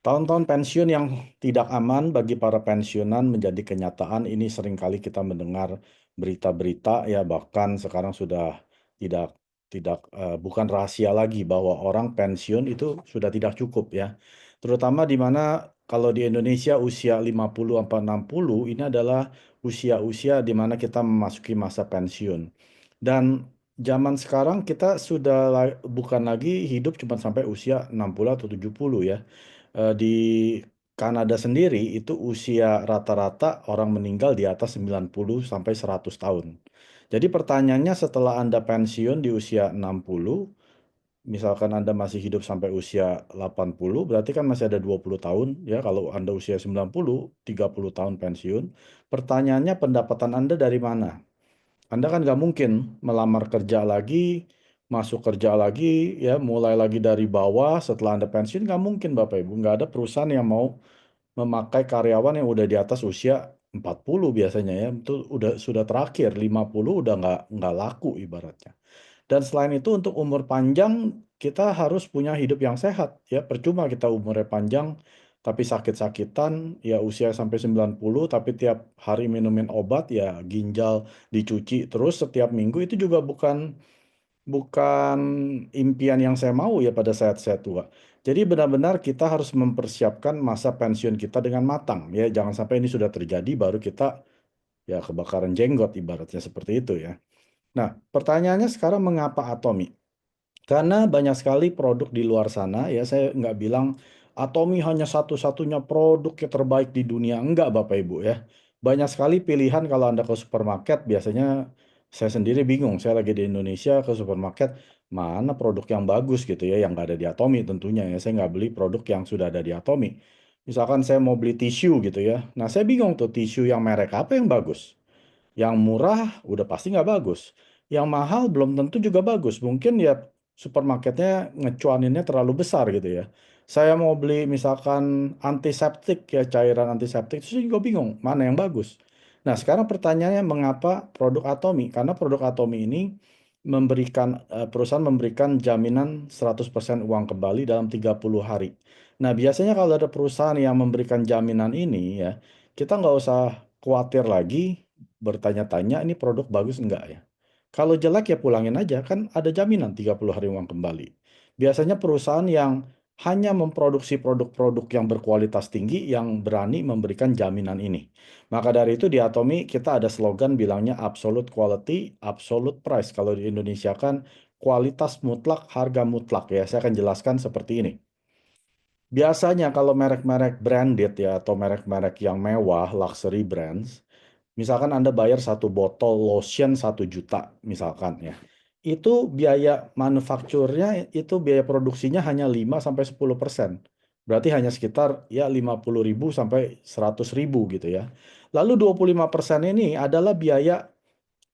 Tahun-tahun pensiun yang tidak aman bagi para pensiunan menjadi kenyataan. Ini seringkali kita mendengar berita-berita ya, bahkan sekarang sudah tidak bukan rahasia lagi bahwa orang pensiun itu sudah tidak cukup ya. Terutama di mana kalau di Indonesia usia 50 sampai 60 ini adalah usia-usia di mana kita memasuki masa pensiun. Dan zaman sekarang kita sudah bukan lagi hidup cuma sampai usia 60 atau 70 ya. Di Kanada sendiri itu usia rata-rata orang meninggal di atas 90 sampai 100 tahun. Jadi pertanyaannya setelah Anda pensiun di usia 60, misalkan Anda masih hidup sampai usia 80, berarti kan masih ada 20 tahun ya. Kalau Anda usia 90, 30 tahun pensiun. Pertanyaannya pendapatan Anda dari mana? Anda kan nggak mungkin melamar kerja lagi, masuk kerja lagi, ya mulai lagi dari bawah setelah Anda pensiun, nggak mungkin Bapak Ibu. Nggak ada perusahaan yang mau memakai karyawan yang udah di atas usia 40 biasanya ya. Itu udah sudah terakhir, 50 udah nggak laku ibaratnya. Dan selain itu untuk umur panjang, kita harus punya hidup yang sehat. Ya, percuma kita umurnya panjang, tapi sakit-sakitan, ya usia sampai 90, tapi tiap hari minumin obat, ya ginjal dicuci terus setiap minggu, itu juga bukan bukan impian yang saya mau ya pada saat saya tua. Jadi benar-benar kita harus mempersiapkan masa pensiun kita dengan matang. Ya, jangan sampai ini sudah terjadi, baru kita ya kebakaran jenggot ibaratnya seperti itu ya. Nah, pertanyaannya sekarang mengapa Atomi? Karena banyak sekali produk di luar sana, ya saya nggak bilang Atomi hanya satu-satunya produk yang terbaik di dunia. Enggak, Bapak Ibu ya. Banyak sekali pilihan kalau Anda ke supermarket, biasanya saya sendiri bingung. Saya lagi di Indonesia ke supermarket, mana produk yang bagus gitu ya, yang nggak ada di Atomi tentunya ya. Saya nggak beli produk yang sudah ada di Atomi. Misalkan saya mau beli tisu gitu ya. Nah, saya bingung tuh tisu yang merek apa yang bagus. Yang murah udah pasti nggak bagus. Yang mahal belum tentu juga bagus. Mungkin ya supermarketnya ngecuaninnya terlalu besar gitu ya. Saya mau beli misalkan antiseptik ya, cairan antiseptik, itu juga bingung mana yang bagus. Nah, sekarang pertanyaannya mengapa produk Atomi? Karena produk Atomi ini perusahaan memberikan jaminan 100% uang kembali dalam 30 hari. Nah, biasanya kalau ada perusahaan yang memberikan jaminan ini ya, kita nggak usah khawatir lagi bertanya-tanya ini produk bagus enggak ya. Kalau jelek ya pulangin aja, kan ada jaminan 30 hari uang kembali. Biasanya perusahaan yang hanya memproduksi produk-produk yang berkualitas tinggi yang berani memberikan jaminan ini. Maka dari itu di Atomi kita ada slogan bilangnya absolute quality, absolute price. Kalau di Indonesia kan kualitas mutlak, harga mutlak ya. Saya akan jelaskan seperti ini. Biasanya kalau merek-merek branded ya atau merek-merek yang mewah, luxury brands, misalkan Anda bayar satu botol lotion 1 juta, misalkan ya. Itu biaya manufakturnya, itu biaya produksinya hanya 5-10%. Berarti hanya sekitar ya 50.000 sampai 100.000 gitu ya. Lalu 25% ini adalah biaya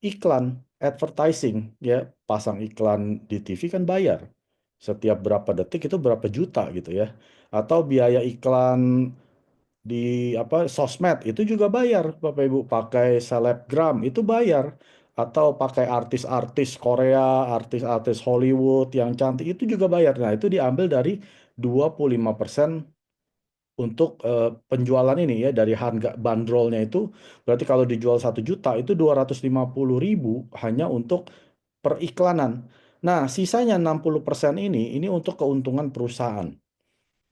iklan, advertising ya. Pasang iklan di TV kan bayar. Setiap berapa detik itu berapa juta gitu ya. Atau biaya iklan di sosmed itu juga bayar Bapak Ibu, pakai selebgram itu bayar, atau pakai artis-artis Korea, artis-artis Hollywood yang cantik itu juga bayar. Nah, itu diambil dari 25% untuk penjualan ini ya, dari harga bandrolnya itu. Berarti kalau dijual 1 juta itu 250.000 hanya untuk periklanan. Nah, sisanya 60% ini untuk keuntungan perusahaan.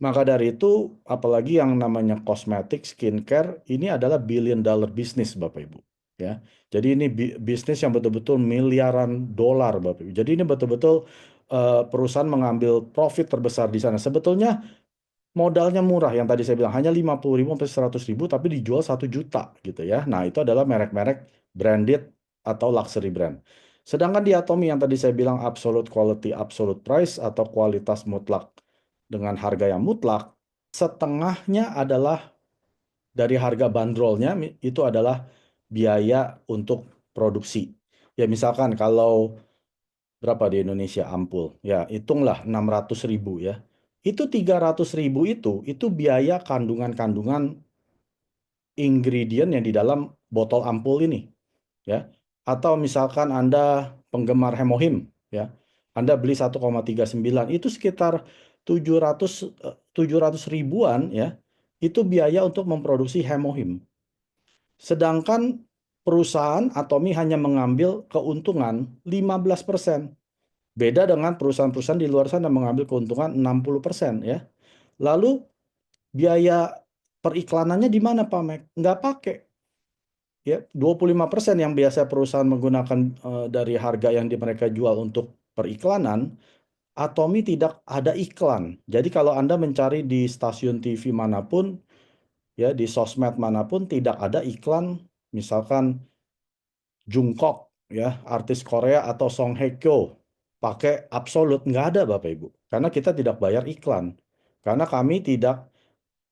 Maka dari itu, apalagi yang namanya kosmetik, skincare, ini adalah billion dollar business, Bapak Ibu. Ya, jadi ini bisnis yang betul-betul miliaran dolar, Bapak Ibu. Jadi ini betul-betul perusahaan mengambil profit terbesar di sana. Sebetulnya modalnya murah, yang tadi saya bilang hanya 50.000 sampai 100.000, tapi dijual 1 juta gitu ya. Nah, itu adalah merek-merek branded atau luxury brand. Sedangkan di Atomi yang tadi saya bilang absolute quality, absolute price atau kualitas mutlak dengan harga yang mutlak, setengahnya adalah dari harga bandrolnya itu adalah biaya untuk produksi. Ya misalkan kalau berapa di Indonesia ampul, ya hitunglah 600.000 ya. Itu 300.000 itu biaya kandungan-kandungan ingredient yang di dalam botol ampul ini. Ya. Atau misalkan Anda penggemar hemohim, ya. Anda beli 1,39 itu sekitar 700 700 ribuan ya, itu biaya untuk memproduksi hemohim. Sedangkan perusahaan Atomi hanya mengambil keuntungan 15%. Beda dengan perusahaan-perusahaan di luar sana mengambil keuntungan 60% ya. Lalu biaya periklanannya di mana Pak Mek? Nggak pakai. Ya, 25% yang biasa perusahaan menggunakan dari harga yang mereka jual untuk periklanan, Atomi tidak ada iklan. Jadi kalau Anda mencari di stasiun TV manapun, ya di sosmed manapun tidak ada iklan, misalkan Jungkook, ya artis Korea atau Song Hye Kyo pakai Absolut, nggak ada Bapak Ibu. Karena kita tidak bayar iklan. Karena kami tidak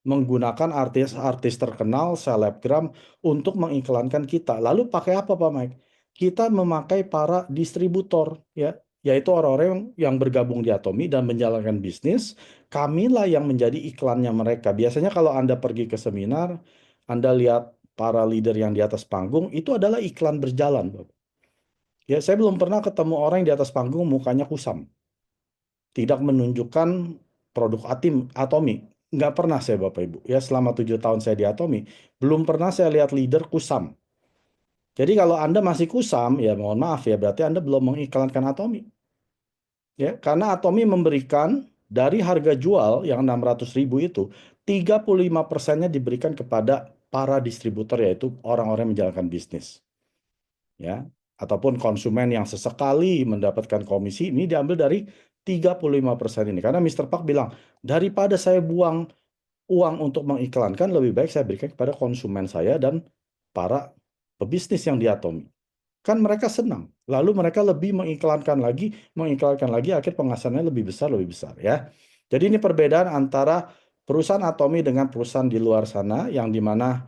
menggunakan artis-artis terkenal, selebgram untuk mengiklankan kita. Lalu pakai apa Pak Mike? Kita memakai para distributor, ya, yaitu orang-orang yang bergabung di Atomi dan menjalankan bisnis. Kamilah yang menjadi iklannya mereka. Biasanya kalau Anda pergi ke seminar, Anda lihat para leader yang di atas panggung, itu adalah iklan berjalan, Bapak. Ya, saya belum pernah ketemu orang yang di atas panggung mukanya kusam. Tidak menunjukkan produk Atomi. Nggak pernah saya Bapak Ibu. Ya selama 7 tahun saya di Atomi, belum pernah saya lihat leader kusam. Jadi kalau Anda masih kusam, ya mohon maaf ya, berarti Anda belum mengiklankan Atomi. Ya, karena Atomi memberikan dari harga jual yang 600 ribu itu, 35%-nya diberikan kepada para distributor, yaitu orang-orang yang menjalankan bisnis. Ya, ataupun konsumen yang sesekali mendapatkan komisi, ini diambil dari 35% ini. Karena Mr. Park bilang, daripada saya buang uang untuk mengiklankan, lebih baik saya berikan kepada konsumen saya dan para pebisnis yang di Atomi. Kan mereka senang. Lalu mereka lebih mengiklankan lagi, akhir penghasilannya lebih besar ya. Jadi ini perbedaan antara perusahaan Atomi dengan perusahaan di luar sana, yang dimana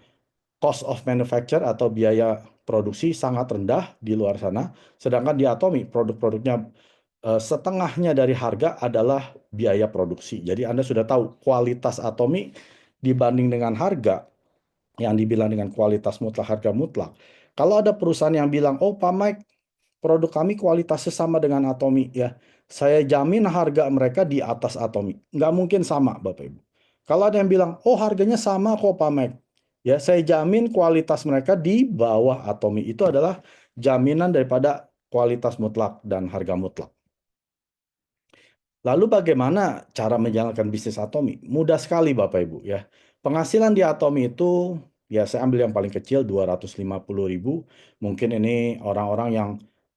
cost of manufacture atau biaya produksi sangat rendah di luar sana. Sedangkan di Atomi produk-produknya setengahnya dari harga adalah biaya produksi. Jadi Anda sudah tahu kualitas Atomi dibanding dengan harga yang dibilang dengan kualitas mutlak, harga mutlak. Kalau ada perusahaan yang bilang, oh Pak Mike, produk kami kualitasnya sama dengan Atomi ya. Saya jamin harga mereka di atas Atomi. Nggak mungkin sama Bapak Ibu. Kalau ada yang bilang, oh harganya sama kok Pak Mike. Ya, saya jamin kualitas mereka di bawah Atomi. Itu adalah jaminan daripada kualitas mutlak dan harga mutlak. Lalu bagaimana cara menjalankan bisnis Atomi? Mudah sekali Bapak Ibu ya. Penghasilan di Atomi itu ya saya ambil yang paling kecil 250.000. Mungkin ini orang-orang yang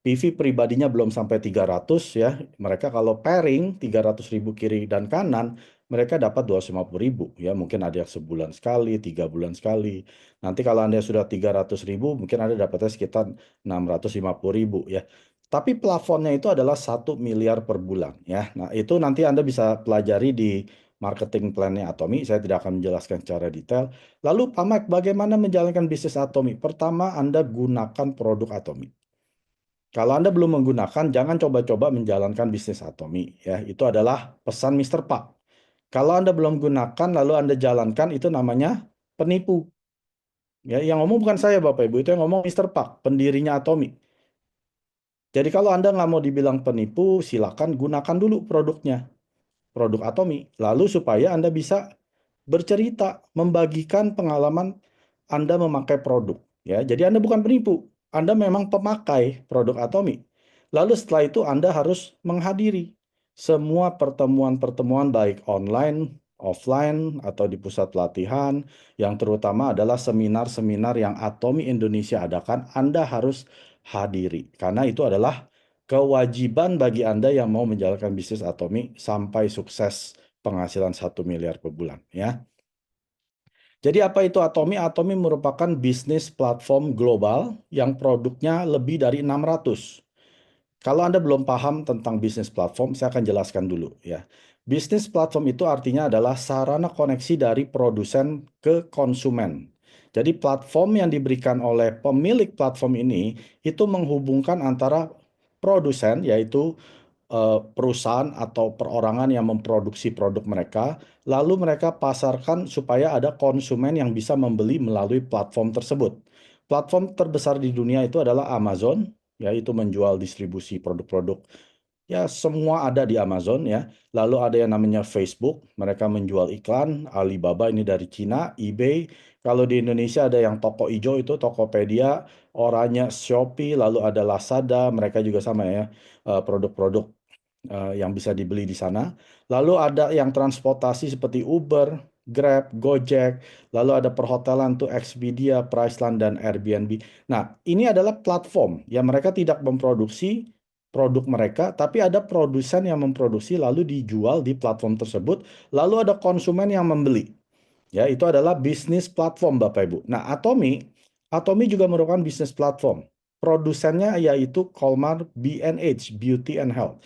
PV pribadinya belum sampai 300 ya. Mereka kalau pairing 300.000 kiri dan kanan, mereka dapat 250.000 ya. Mungkin ada yang sebulan sekali, 3 bulan sekali. Nanti kalau Anda sudah 300.000, mungkin Anda dapatnya sekitar 650.000 ya. Tapi plafonnya itu adalah 1 miliar per bulan ya. Nah, itu nanti Anda bisa pelajari di marketing plan-nya Atomi. Saya tidak akan menjelaskan secara detail. Lalu Pak Mike, bagaimana menjalankan bisnis Atomi? Pertama, Anda gunakan produk Atomi. Kalau Anda belum menggunakan, jangan coba-coba menjalankan bisnis Atomi ya. Itu adalah pesan Mr. Pak. Kalau Anda belum gunakan lalu Anda jalankan, itu namanya penipu. Ya, yang ngomong bukan saya Bapak Ibu, itu yang ngomong Mr. Pak, pendirinya Atomi. Jadi kalau Anda nggak mau dibilang penipu, silakan gunakan dulu produknya, produk Atomi. Lalu supaya Anda bisa bercerita, membagikan pengalaman Anda memakai produk. Ya, jadi Anda bukan penipu, Anda memang pemakai produk Atomi. Lalu setelah itu Anda harus menghadiri semua pertemuan-pertemuan baik online, offline, atau di pusat pelatihan, yang terutama adalah seminar-seminar yang Atomi Indonesia adakan, Anda harus hadiri. Karena itu adalah kewajiban bagi Anda yang mau menjalankan bisnis Atomi sampai sukses penghasilan 1 miliar per bulan ya. Jadi apa itu Atomi? Atomi merupakan bisnis platform global yang produknya lebih dari 600. Kalau Anda belum paham tentang bisnis platform, saya akan jelaskan dulu ya. Bisnis platform itu artinya adalah sarana koneksi dari produsen ke konsumen. Jadi platform yang diberikan oleh pemilik platform ini itu menghubungkan antara produsen, yaitu perusahaan atau perorangan yang memproduksi produk mereka, lalu mereka pasarkan supaya ada konsumen yang bisa membeli melalui platform tersebut. Platform terbesar di dunia itu adalah Amazon, yaitu menjual distribusi produk-produk Ya, semua ada di Amazon ya. Lalu ada yang namanya Facebook, mereka menjual iklan. Alibaba ini dari Cina, eBay. Kalau di Indonesia ada yang toko ijo itu Tokopedia, oranye Shopee, lalu ada Lazada, mereka juga sama ya, produk-produk yang bisa dibeli di sana. Lalu ada yang transportasi seperti Uber, Grab, Gojek, lalu ada perhotelan tuh Expedia, Priceline, dan Airbnb. Nah, ini adalah platform yang mereka tidak memproduksi produk mereka, tapi ada produsen yang memproduksi lalu dijual di platform tersebut, lalu ada konsumen yang membeli. Ya, itu adalah bisnis platform Bapak Ibu. Nah, Atomi juga merupakan bisnis platform. Produsennya yaitu Colmar B&H, Beauty and Health.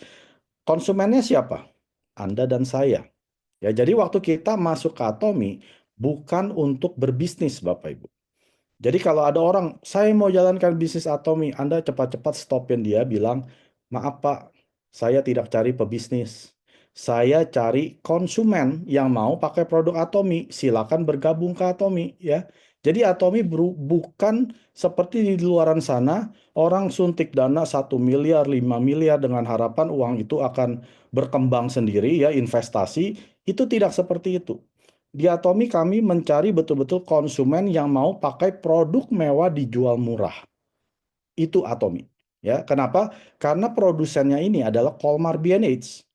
Konsumennya siapa? Anda dan saya. Ya, jadi waktu kita masuk ke Atomi bukan untuk berbisnis Bapak Ibu. Jadi kalau ada orang, saya mau jalankan bisnis Atomi, Anda cepat-cepat stopin dia bilang, maaf Pak, saya tidak cari pebisnis. Saya cari konsumen yang mau pakai produk Atomi. Silakan bergabung ke Atomi ya. Jadi Atomi bukan seperti di luaran sana, orang suntik dana 1 miliar, 5 miliar dengan harapan uang itu akan berkembang sendiri ya, investasi. Itu tidak seperti itu. Di Atomi kami mencari betul-betul konsumen yang mau pakai produk mewah dijual murah. Itu Atomi. Ya, kenapa? Karena produsennya ini adalah Colmar B&H.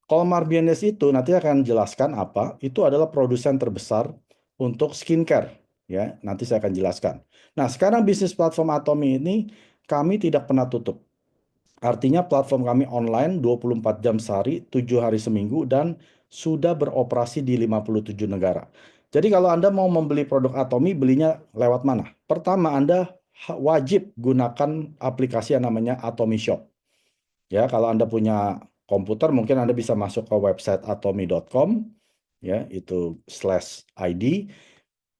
Colmar B&H itu nanti akan jelaskan apa. Itu adalah produsen terbesar untuk skincare. Ya, nanti saya akan jelaskan. Nah, sekarang bisnis platform Atomi ini kami tidak pernah tutup. Artinya platform kami online 24 jam sehari, 7 hari seminggu, dan sudah beroperasi di 57 negara. Jadi kalau Anda mau membeli produk Atomi, belinya lewat mana? Pertama, Anda wajib gunakan aplikasi yang namanya Atomi Shop. Ya, kalau Anda punya komputer, mungkin Anda bisa masuk ke website atomi.com, ya, itu /ID.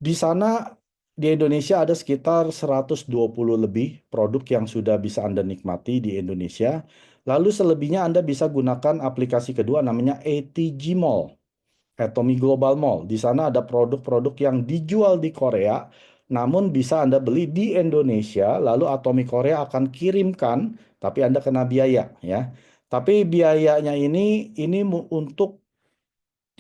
Di sana di Indonesia ada sekitar 120 lebih produk yang sudah bisa Anda nikmati di Indonesia. Lalu selebihnya Anda bisa gunakan aplikasi kedua namanya ATG Mall, Atomy Global Mall. Di sana ada produk-produk yang dijual di Korea, namun bisa Anda beli di Indonesia, lalu Atomy Korea akan kirimkan, tapi Anda kena biaya ya. Tapi biayanya ini untuk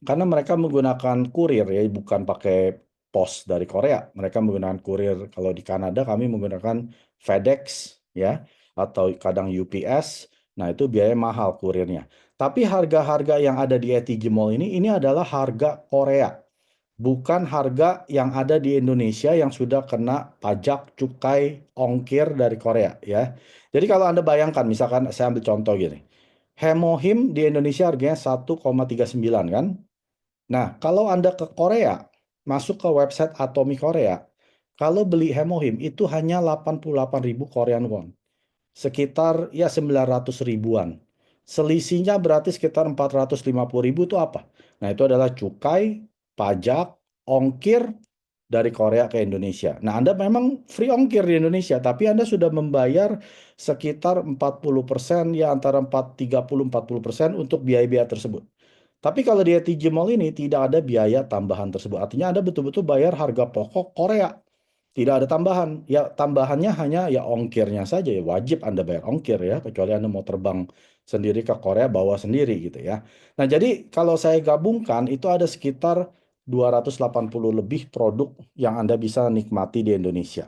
karena mereka menggunakan kurir ya, bukan pakai pos dari Korea. Mereka menggunakan kurir. Kalau di Kanada kami menggunakan FedEx ya, atau kadang UPS. Nah, itu biaya mahal kurirnya. Tapi harga-harga yang ada di ETG Mall ini adalah harga Korea. Bukan harga yang ada di Indonesia yang sudah kena pajak, cukai, ongkir dari Korea ya. Jadi kalau Anda bayangkan, misalkan saya ambil contoh gini. Hemohim di Indonesia harganya 1,39 kan? Nah, kalau Anda ke Korea, masuk ke website Atomi Korea, kalau beli Hemohim itu hanya 88.000 Korean won. Sekitar ya 900 ribuan. Selisihnya berarti sekitar 450.000 itu apa? Nah, itu adalah cukai, pajak, ongkir dari Korea ke Indonesia. Nah, Anda memang free ongkir di Indonesia, tapi Anda sudah membayar sekitar 40%, ya antara 30-40% untuk biaya-biaya tersebut. Tapi kalau di ETG Mall ini tidak ada biaya tambahan tersebut. Artinya Anda betul-betul bayar harga pokok Korea. Tidak ada tambahan. Ya tambahannya hanya ya ongkirnya saja ya. Wajib Anda bayar ongkir ya. Kecuali Anda mau terbang sendiri ke Korea bawa sendiri gitu ya. Nah jadi kalau saya gabungkan itu ada sekitar 280 lebih produk yang Anda bisa nikmati di Indonesia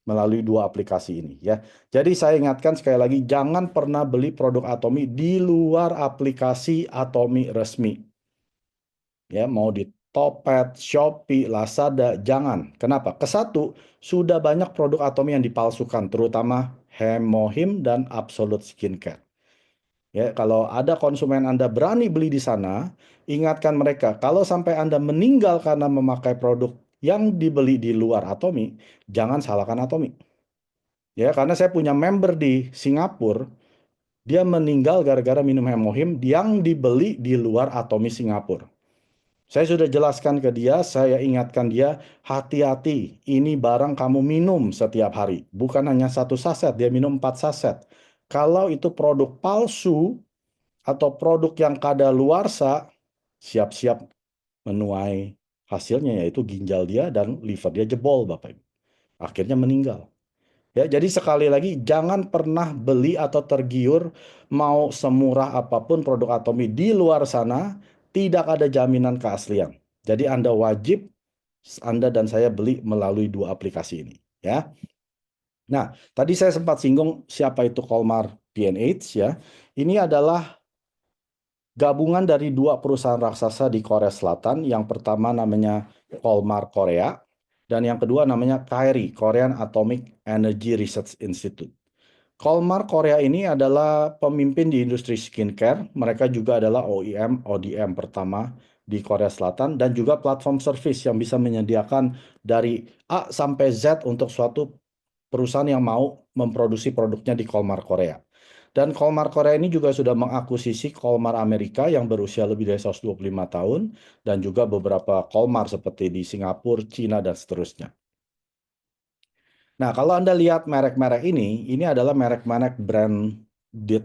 melalui dua aplikasi ini ya. Jadi saya ingatkan sekali lagi, jangan pernah beli produk Atomi di luar aplikasi Atomi resmi. Ya, mau di Topet, Shopee, Lazada, jangan. Kenapa? Kesatu, sudah banyak produk Atomi yang dipalsukan, terutama Hemohim dan Absolute Skincare. Ya, kalau ada konsumen Anda berani beli di sana, ingatkan mereka, kalau sampai Anda meninggal karena memakai produk yang dibeli di luar Atomi, jangan salahkan Atomi. Ya, karena saya punya member di Singapura, dia meninggal gara-gara minum hemohim yang dibeli di luar Atomi Singapura. Saya sudah jelaskan ke dia, saya ingatkan dia, hati-hati, ini barang kamu minum setiap hari. Bukan hanya 1 saset, dia minum 4 saset. Kalau itu produk palsu atau produk yang kadaluarsa, siap-siap menuai hasilnya, yaitu ginjal dia dan liver dia jebol, Bapak Ibu. Akhirnya meninggal. Ya, jadi sekali lagi jangan pernah beli atau tergiur mau semurah apapun produk Atomi di luar sana, tidak ada jaminan keaslian. Jadi Anda wajib Anda dan saya beli melalui dua aplikasi ini, ya. Nah, tadi saya sempat singgung siapa itu Colmar P&H ya. Ini adalah gabungan dari dua perusahaan raksasa di Korea Selatan. Yang pertama namanya Colmar Korea dan yang kedua namanya KAERI, Korean Atomic Energy Research Institute. Colmar Korea ini adalah pemimpin di industri skincare. Mereka juga adalah OEM, ODM pertama di Korea Selatan dan juga platform service yang bisa menyediakan dari A sampai Z untuk suatu perusahaan yang mau memproduksi produknya di Colmar Korea. Dan Colmar Korea ini juga sudah mengakuisisi Colmar Amerika yang berusia lebih dari 125 tahun dan juga beberapa Colmar seperti di Singapura, Cina, dan seterusnya. Nah, kalau Anda lihat merek-merek ini adalah merek-merek branded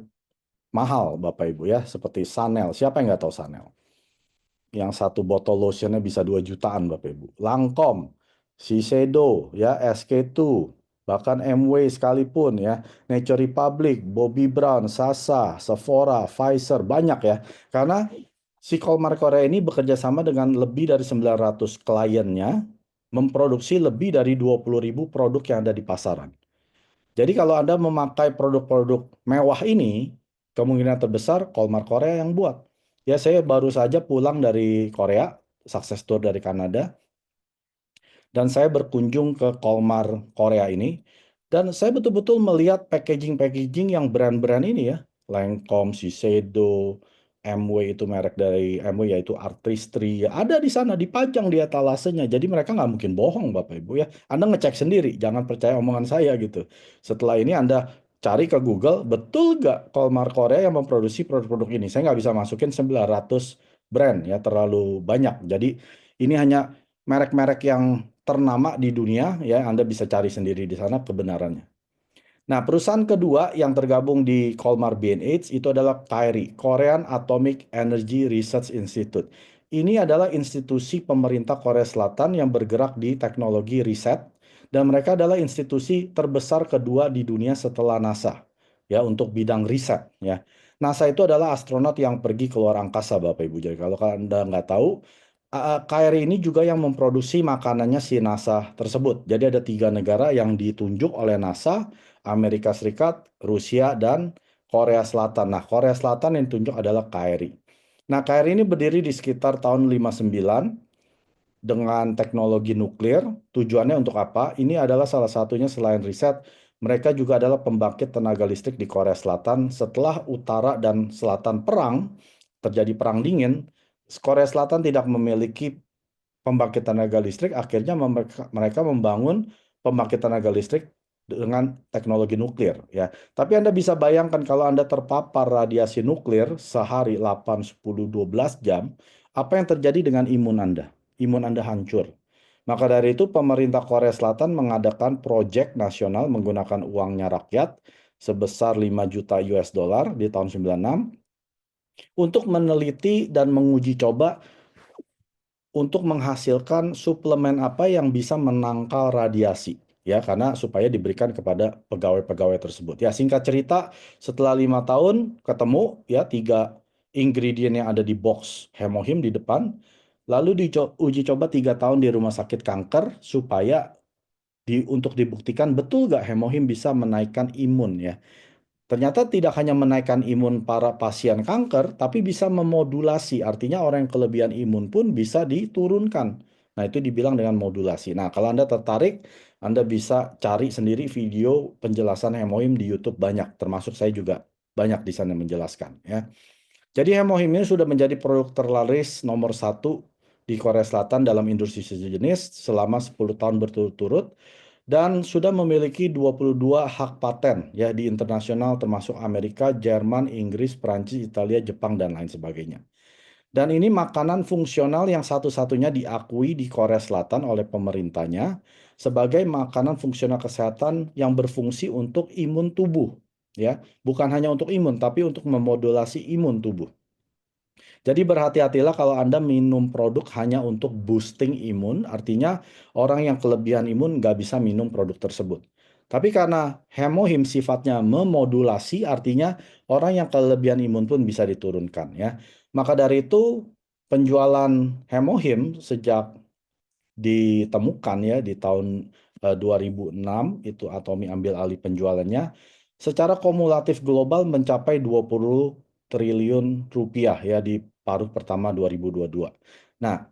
mahal, Bapak Ibu ya, seperti Chanel. Siapa yang nggak tahu Chanel? Yang satu botol lotionnya bisa 2 jutaan, Bapak Ibu. Lancome, Shiseido, ya, SK2, bahkan MW sekalipun ya, Nature Republic, Bobbi Brown, Sasa, Sephora, Pfizer, banyak ya. Karena si Colmar Korea ini bekerja sama dengan lebih dari 900 kliennya, memproduksi lebih dari 20.000 produk yang ada di pasaran. Jadi kalau Anda memakai produk-produk mewah ini, kemungkinan terbesar Colmar Korea yang buat. Ya, saya baru saja pulang dari Korea, sukses tour dari Kanada, dan saya berkunjung ke Colmar Korea ini, dan saya betul-betul melihat packaging-packaging yang brand-brand ini ya, Lancome, Shiseido, MW itu merek dari MW yaitu Artistry, ya ada di sana dipajang di etalasenya. Jadi mereka nggak mungkin bohong Bapak Ibu ya. Anda ngecek sendiri, jangan percaya omongan saya gitu. Setelah ini Anda cari ke Google, betul nggak Colmar Korea yang memproduksi produk-produk ini? Saya nggak bisa masukin 900 brand ya, terlalu banyak. Jadi ini hanya merek-merek yang ternama di dunia ya, Anda bisa cari sendiri di sana kebenarannya. Nah, perusahaan kedua yang tergabung di Colmar B&H itu adalah KAERI, Korean Atomic Energy Research Institute. Ini adalah institusi pemerintah Korea Selatan yang bergerak di teknologi riset dan mereka adalah institusi terbesar kedua di dunia setelah NASA ya untuk bidang riset ya. NASA itu adalah astronot yang pergi ke luar angkasa Bapak Ibu. Jadi kalau Anda nggak tahu, KRI ini juga yang memproduksi makanannya si NASA tersebut. Jadi ada 3 negara yang ditunjuk oleh NASA, Amerika Serikat, Rusia, dan Korea Selatan. Nah, Korea Selatan yang ditunjuk adalah KRI. Nah, KRI ini berdiri di sekitar tahun 59 dengan teknologi nuklir. Tujuannya untuk apa? Ini adalah salah satunya selain riset, mereka juga adalah pembangkit tenaga listrik di Korea Selatan setelah utara dan selatan perang, terjadi perang dingin. Korea Selatan tidak memiliki pembangkit tenaga listrik, akhirnya mereka membangun pembangkit tenaga listrik dengan teknologi nuklir ya. Tapi Anda bisa bayangkan kalau Anda terpapar radiasi nuklir sehari 8, 10, 12 jam, apa yang terjadi dengan imun Anda? Imun Anda hancur. Maka dari itu pemerintah Korea Selatan mengadakan proyek nasional menggunakan uangnya rakyat sebesar 5 juta US dollar di tahun 96 untuk meneliti dan menguji coba untuk menghasilkan suplemen apa yang bisa menangkal radiasi ya karena supaya diberikan kepada pegawai-pegawai tersebut ya singkat cerita setelah 5 tahun ketemu ya 3 ingredient yang ada di box hemohim di depan lalu diuji coba 3 tahun di rumah sakit kanker supaya untuk dibuktikan betul nggak hemohim bisa menaikkan imun ya. Ternyata tidak hanya menaikkan imun para pasien kanker, tapi bisa memodulasi. Artinya orang yang kelebihan imun pun bisa diturunkan. Nah, itu dibilang dengan modulasi. Nah, kalau Anda tertarik, Anda bisa cari sendiri video penjelasan hemohim di YouTube banyak, termasuk saya juga banyak di sana menjelaskan ya. Jadi hemohim ini sudah menjadi produk terlaris nomor 1 di Korea Selatan dalam industri sejenis selama 10 tahun berturut-turut dan sudah memiliki 22 hak paten ya di internasional termasuk Amerika, Jerman, Inggris, Prancis, Italia, Jepang dan lain sebagainya. Dan ini makanan fungsional yang satu-satunya diakui di Korea Selatan oleh pemerintahnya sebagai makanan fungsional kesehatan yang berfungsi untuk imun tubuh ya, bukan hanya untuk imun tapi untuk memodulasi imun tubuh. Jadi berhati-hatilah kalau Anda minum produk hanya untuk boosting imun, artinya orang yang kelebihan imun nggak bisa minum produk tersebut. Tapi karena hemohim sifatnya memodulasi, artinya orang yang kelebihan imun pun bisa diturunkan ya. Maka dari itu penjualan hemohim sejak ditemukan ya di tahun 2006 itu Atomi ambil alih penjualannya secara kumulatif global mencapai 20 triliun rupiah ya di paruh pertama 2022. Nah,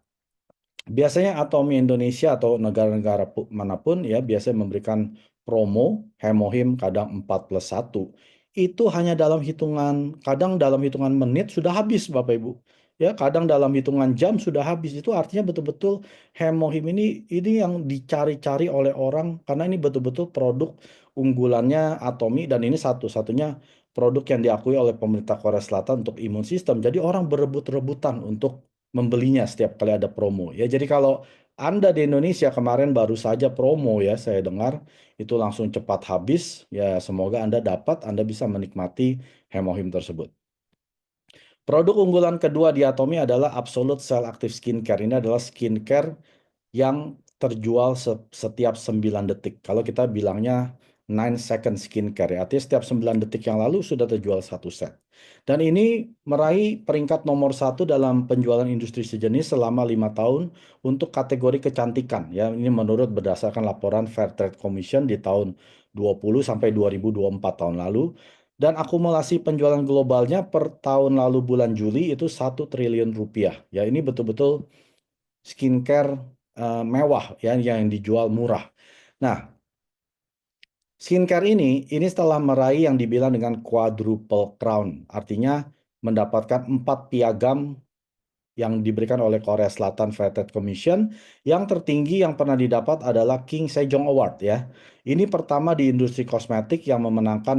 biasanya Atomi Indonesia atau negara-negara manapun ya biasanya memberikan promo hemohim kadang 4+1. Itu hanya dalam hitungan, kadang dalam hitungan menit sudah habis Bapak Ibu. Ya, kadang dalam hitungan jam sudah habis. Itu artinya betul-betul hemohim ini yang dicari-cari oleh orang karena ini betul-betul produk unggulannya Atomi dan ini satu-satunya produk yang diakui oleh pemerintah Korea Selatan untuk imun sistem. Jadi orang berebut-rebutan untuk membelinya setiap kali ada promo ya. Jadi kalau Anda di Indonesia kemarin baru saja promo ya, saya dengar itu langsung cepat habis. Ya, semoga Anda dapat, Anda bisa menikmati hemohim tersebut. Produk unggulan kedua di Atomi adalah Absolute Cell Active Skincare. Ini adalah skincare yang terjual setiap 9 detik. Kalau kita bilangnya 9 second skincare, ya. Artinya setiap 9 detik yang lalu sudah terjual satu set. Dan ini meraih peringkat nomor 1 dalam penjualan industri sejenis selama 5 tahun untuk kategori kecantikan. Ya, ini menurut berdasarkan laporan Fair Trade Commission di tahun 20 sampai 2024 tahun lalu. Dan akumulasi penjualan globalnya per tahun lalu bulan Juli itu 1 triliun rupiah. Ya, ini betul-betul skincare mewah ya yang dijual murah. Nah, skincare ini setelah meraih yang dibilang dengan quadruple crown, artinya mendapatkan 4 piagam yang diberikan oleh Korea Selatan Fair Trade Commission. Yang tertinggi yang pernah didapat adalah King Sejong Award ya. Ini pertama di industri kosmetik yang memenangkan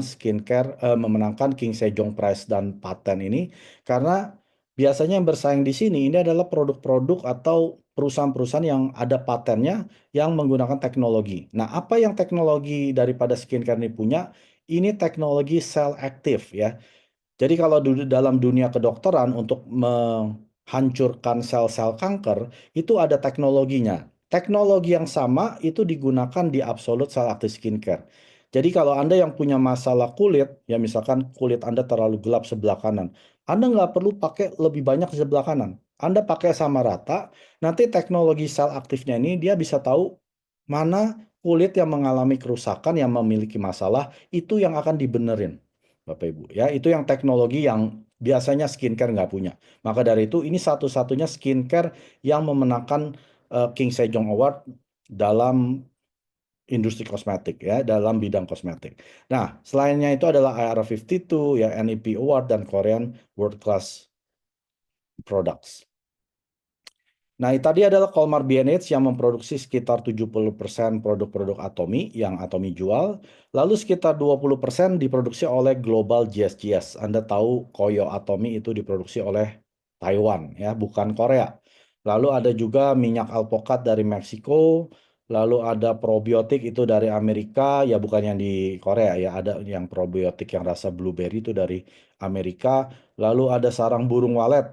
memenangkan King Sejong Prize dan paten ini karena biasanya yang bersaing di sini ini adalah produk-produk atau perusahaan-perusahaan yang ada patennya yang menggunakan teknologi. Nah, apa yang teknologi daripada skincare ini punya? Ini teknologi cell active ya. Jadi kalau dalam dunia kedokteran untuk menghancurkan sel-sel kanker itu ada teknologinya. Teknologi yang sama itu digunakan di Absolute Cell Active Skincare. Jadi kalau Anda yang punya masalah kulit, ya misalkan kulit Anda terlalu gelap sebelah kanan, Anda nggak perlu pakai lebih banyak sebelah kanan. Anda pakai sama rata, nanti teknologi sel aktifnya ini dia bisa tahu mana kulit yang mengalami kerusakan, yang memiliki masalah, itu yang akan dibenerin. Bapak Ibu. Ya, itu yang teknologi yang biasanya skincare nggak punya. Maka dari itu ini satu-satunya skincare yang memenangkan King Sejong Award dalam industri kosmetik ya, dalam bidang kosmetik. Nah, selainnya itu adalah IR52 ya, NEP Award dan Korean World Class Products. Nah, tadi adalah Colmar B&H yang memproduksi sekitar 70% produk-produk Atomi yang Atomi jual. Lalu sekitar 20% diproduksi oleh Global GSGS. Anda tahu Koyo Atomi itu diproduksi oleh Taiwan, ya, bukan Korea. Lalu ada juga minyak alpukat dari Meksiko. Lalu ada probiotik itu dari Amerika, ya bukan yang di Korea ya. Ada yang probiotik yang rasa blueberry itu dari Amerika. Lalu ada sarang burung walet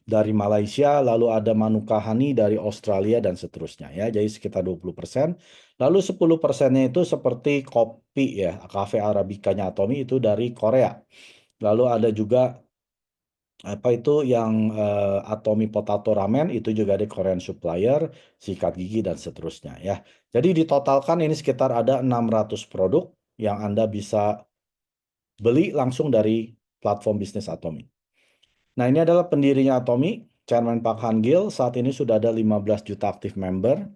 dari Malaysia, lalu ada Manuka Honey dari Australia dan seterusnya ya. Jadi sekitar 20%. Lalu 10%-nya itu seperti kopi ya, Cafe Arabicanya Atomi itu dari Korea. Lalu ada juga apa itu yang Atomi Potato Ramen itu juga ada Korean supplier, sikat gigi dan seterusnya ya. Jadi ditotalkan ini sekitar ada 600 produk yang Anda bisa beli langsung dari platform bisnis Atomi. Nah, ini adalah pendirinya Atomi, Chairman Park Han-gil. Saat ini sudah ada 15 juta aktif member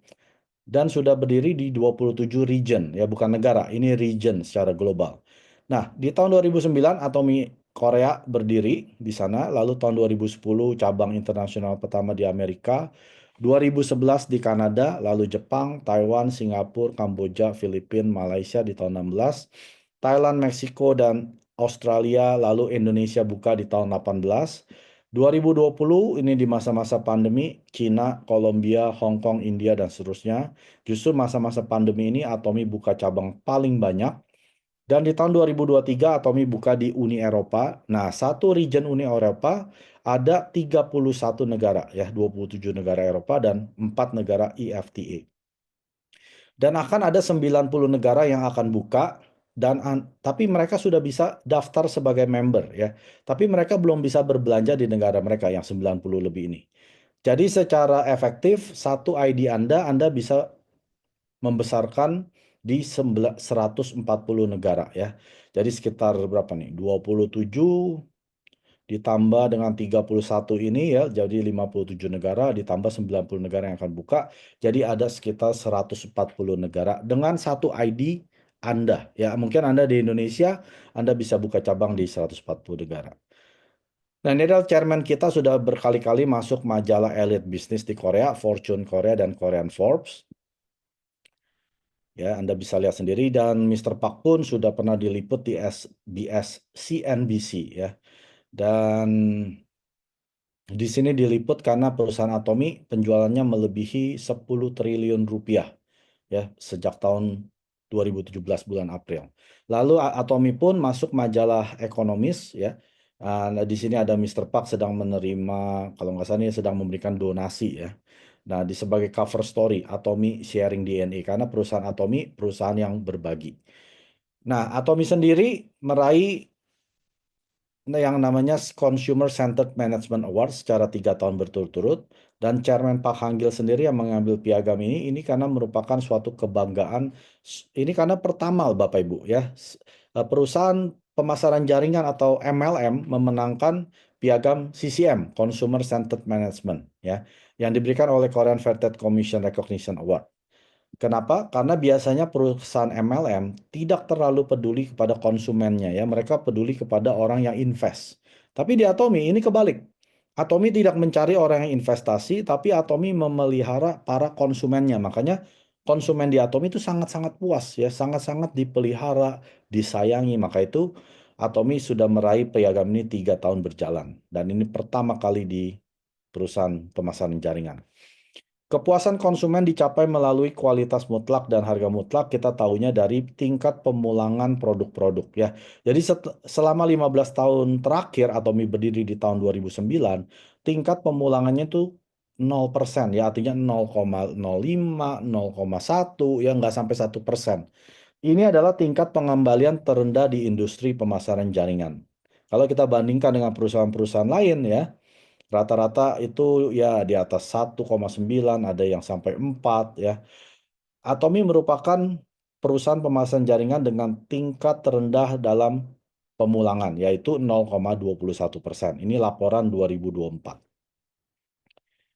dan sudah berdiri di 27 region, ya bukan negara, ini region secara global. Nah, di tahun 2009 Atomi Korea berdiri di sana, lalu tahun 2010 cabang internasional pertama di Amerika, 2011 di Kanada, lalu Jepang, Taiwan, Singapura, Kamboja, Filipina, Malaysia di tahun 16, Thailand, Meksiko, dan Australia, lalu Indonesia buka di tahun 18. 2020 ini di masa-masa pandemi, Cina, Kolombia, Hong Kong, India, dan seterusnya. Justru masa-masa pandemi ini Atomi buka cabang paling banyak. Dan di tahun 2023 Atomi buka di Uni Eropa. Nah, satu region Uni Eropa ada 31 negara, ya 27 negara Eropa dan 4 negara EFTA. Dan akan ada 90 negara yang akan buka tapi mereka sudah bisa daftar sebagai member ya. Tapi mereka belum bisa berbelanja di negara mereka yang 90 lebih ini. Jadi secara efektif satu ID Anda bisa membesarkan di 140 negara ya. Jadi sekitar berapa nih? 27 ditambah dengan 31 ini ya, jadi 57 negara ditambah 90 negara yang akan buka, jadi ada sekitar 140 negara dengan satu ID Anda. Ya, mungkin Anda di Indonesia, Anda bisa buka cabang di 140 negara. Nah, ini adalah chairman kita sudah berkali-kali masuk majalah Elite Business di Korea, Fortune Korea dan Korean Forbes. Ya, Anda bisa lihat sendiri dan Mr. Park pun sudah pernah diliput di SBS CNBC ya. Dan di sini diliput karena perusahaan Atomy penjualannya melebihi 10 triliun rupiah ya sejak tahun 2017 bulan April. Lalu Atomy pun masuk majalah Ekonomis ya. Nah, di sini ada Mr. Park sedang menerima, kalau nggak salah ini sedang memberikan donasi ya. Nah, di sebagai cover story Atomy sharing DNA karena perusahaan Atomy perusahaan yang berbagi. Nah, Atomy sendiri meraih yang namanya Consumer Centered Management Award secara 3 tahun berturut-turut dan Chairman Pak Hanggil sendiri yang mengambil piagam ini karena merupakan suatu kebanggaan ini karena pertama Bapak Ibu ya perusahaan pemasaran jaringan atau MLM memenangkan piagam CCM Consumer Centered Management ya yang diberikan oleh Korean Fair Trade Commission Recognition Award. Kenapa? Karena biasanya perusahaan MLM tidak terlalu peduli kepada konsumennya ya, mereka peduli kepada orang yang invest. Tapi di Atomy ini kebalik. Atomy tidak mencari orang yang investasi, tapi Atomy memelihara para konsumennya. Makanya konsumen di Atomy itu sangat-sangat puas ya, sangat-sangat dipelihara, disayangi. Maka itu Atomy sudah meraih piagam ini 3 tahun berjalan. Dan ini pertama kali di perusahaan pemasaran jaringan. Kepuasan konsumen dicapai melalui kualitas mutlak dan harga mutlak. Kita tahunya dari tingkat pemulangan produk-produk ya. Jadi selama 15 tahun terakhir Atomy berdiri di tahun 2009, tingkat pemulangannya itu 0% ya, artinya 0,05, 0,1 ya nggak sampai 1%. Ini adalah tingkat pengembalian terendah di industri pemasaran jaringan. Kalau kita bandingkan dengan perusahaan-perusahaan lain ya, rata-rata itu ya di atas 1,9, ada yang sampai 4 ya. Atomy merupakan perusahaan pemasaran jaringan dengan tingkat terendah dalam pemulangan, yaitu 0,21%. Ini laporan 2024.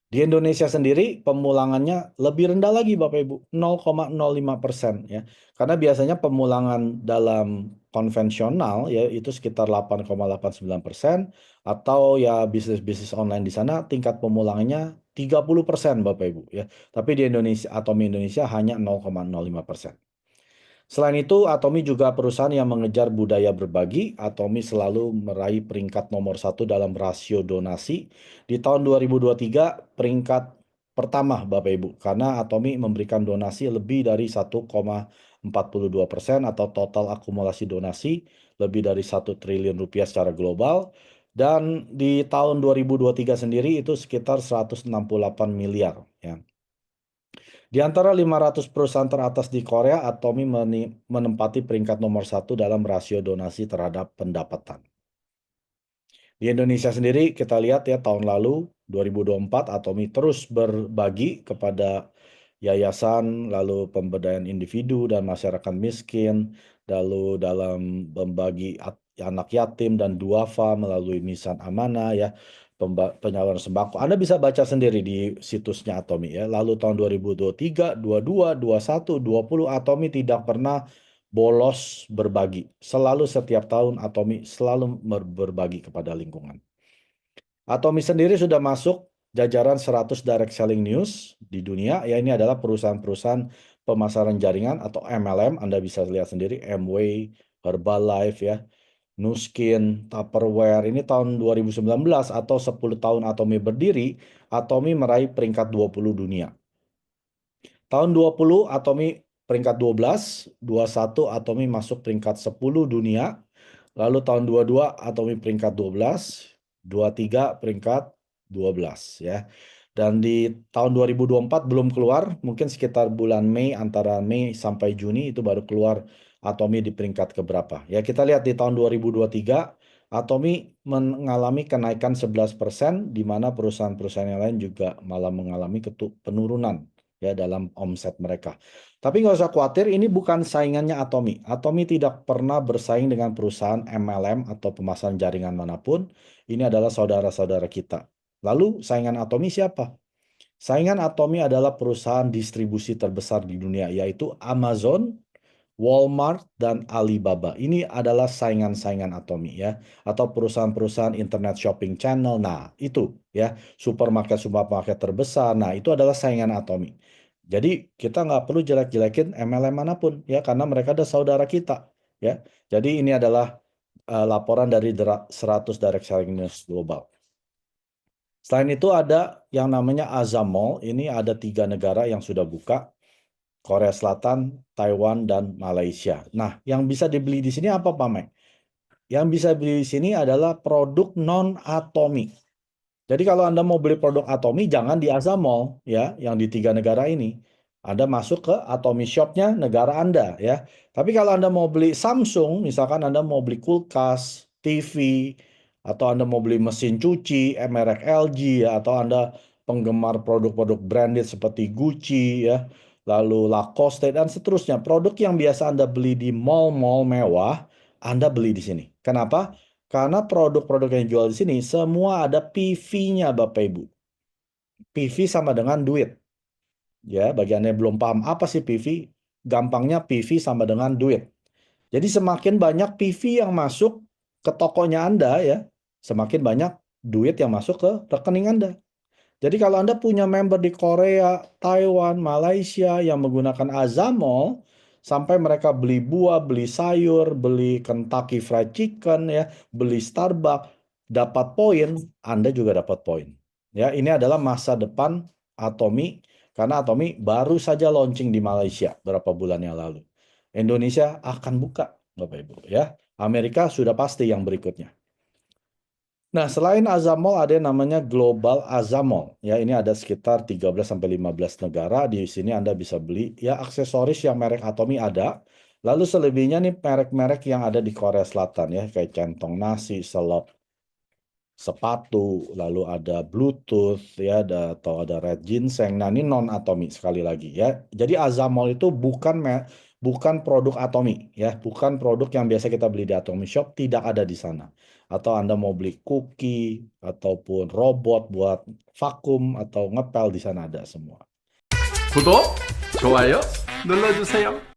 Di Indonesia sendiri pemulangannya lebih rendah lagi Bapak Ibu, 0,05% ya. Karena biasanya pemulangan dalam konvensional ya itu sekitar 8,89% atau ya bisnis-bisnis online di sana tingkat pemulangannya 30% Bapak Ibu ya. Tapi di Indonesia Atomy Indonesia hanya 0,05%. Selain itu, Atomy juga perusahaan yang mengejar budaya berbagi. Atomy selalu meraih peringkat nomor 1 dalam rasio donasi. Di tahun 2023, peringkat pertama Bapak Ibu, karena Atomy memberikan donasi lebih dari 1,42% atau total akumulasi donasi lebih dari 1 triliun rupiah secara global. Dan di tahun 2023 sendiri itu sekitar 168 miliar. Ya. Di antara 500 perusahaan teratas di Korea, Atomy menempati peringkat nomor 1 dalam rasio donasi terhadap pendapatan. Di Indonesia sendiri kita lihat ya tahun lalu 2024 Atomy terus berbagi kepada yayasan, lalu pemberdayaan individu dan masyarakat miskin, lalu dalam membagi anak yatim dan duafa melalui Nisan Amanah ya, penyaluran sembako. Anda bisa baca sendiri di situsnya Atomy ya. Lalu tahun 2023, 22, 21, 20 Atomy tidak pernah bolos berbagi. Selalu setiap tahun Atomy selalu berbagi kepada lingkungan. Atomy sendiri sudah masuk jajaran 100 direct selling news di dunia. Ya ini adalah perusahaan-perusahaan pemasaran jaringan atau MLM. Anda bisa lihat sendiri Amway, Herbalife ya, Nuskin, Tupperware. Ini tahun 2019 atau 10 tahun Atomy berdiri, Atomy meraih peringkat 20 dunia. Tahun 20 Atomy peringkat 12, 21 Atomy masuk peringkat 10 dunia. Lalu tahun 22 Atomy peringkat 12, 23 peringkat 12 ya. Dan di tahun 2024 belum keluar, mungkin sekitar bulan Mei, antara Mei sampai Juni itu baru keluar Atomi di peringkat keberapa. Ya kita lihat di tahun 2023, Atomi mengalami kenaikan 11%, di mana perusahaan-perusahaan yang lain juga malah mengalami penurunan ya dalam omset mereka. Tapi nggak usah khawatir, ini bukan saingannya Atomi. Atomi tidak pernah bersaing dengan perusahaan MLM atau pemasaran jaringan manapun. Ini adalah saudara-saudara kita. Lalu saingan Atomi siapa? Saingan Atomi adalah perusahaan distribusi terbesar di dunia, yaitu Amazon, Walmart, dan Alibaba. Ini adalah saingan-saingan Atomi ya, atau perusahaan-perusahaan internet shopping channel. Nah, itu ya, supermarket-supermarket terbesar. Nah, itu adalah saingan Atomi. Jadi kita nggak perlu jelek-jelekin MLM manapun ya, karena mereka ada saudara kita ya. Jadi ini adalah laporan dari 100 Direct Selling News Global. Selain itu ada yang namanya Azamol. Ini ada 3 negara yang sudah buka. Korea Selatan, Taiwan, dan Malaysia. Nah, yang bisa dibeli di sini apa, Pak Mek? Yang bisa beli di sini adalah produk non-atomi. Jadi kalau Anda mau beli produk Atomi, jangan di Azamol, ya, yang di 3 negara ini. Anda masuk ke Atomi Shop-nya negara Anda, ya. Tapi kalau Anda mau beli Samsung, misalkan Anda mau beli kulkas, TV, atau Anda mau beli mesin cuci, merek LG, ya, atau Anda penggemar produk-produk branded seperti Gucci, ya, lalu Lacoste, dan seterusnya. Produk yang biasa Anda beli di mall-mall mewah, Anda beli di sini. Kenapa? Karena produk-produk yang dijual di sini semua ada PV-nya, Bapak Ibu. PV sama dengan duit. Ya, bagi Anda yang belum paham apa sih PV, gampangnya PV sama dengan duit. Jadi semakin banyak PV yang masuk ke tokonya Anda ya, semakin banyak duit yang masuk ke rekening Anda. Jadi kalau Anda punya member di Korea, Taiwan, Malaysia yang menggunakan Azamol, sampai mereka beli buah, beli sayur, beli Kentucky Fried Chicken, ya, beli Starbucks, dapat poin, Anda juga dapat poin. Ya, ini adalah masa depan Atomi, karena Atomi baru saja launching di Malaysia beberapa bulan yang lalu. Indonesia akan buka, Bapak Ibu, ya. Amerika sudah pasti yang berikutnya. Nah, selain Azamol ada yang namanya Global Azamol. Ya, ini ada sekitar 13 sampai 15 negara. Di sini Anda bisa beli ya aksesoris yang merek Atomi ada. Lalu selebihnya nih merek-merek yang ada di Korea Selatan ya, kayak centong nasi, selop sepatu, lalu ada Bluetooth ya, atau ada Red Ginseng. Nah, ini non Atomi sekali lagi ya. Jadi Azamol itu bukan produk Atomi ya, bukan produk yang biasa kita beli di Atomi Shop, tidak ada di sana. Atau Anda mau beli cookie ataupun robot buat vakum atau ngepel, di sana ada semua. 구독, 좋아요 눌러주세요.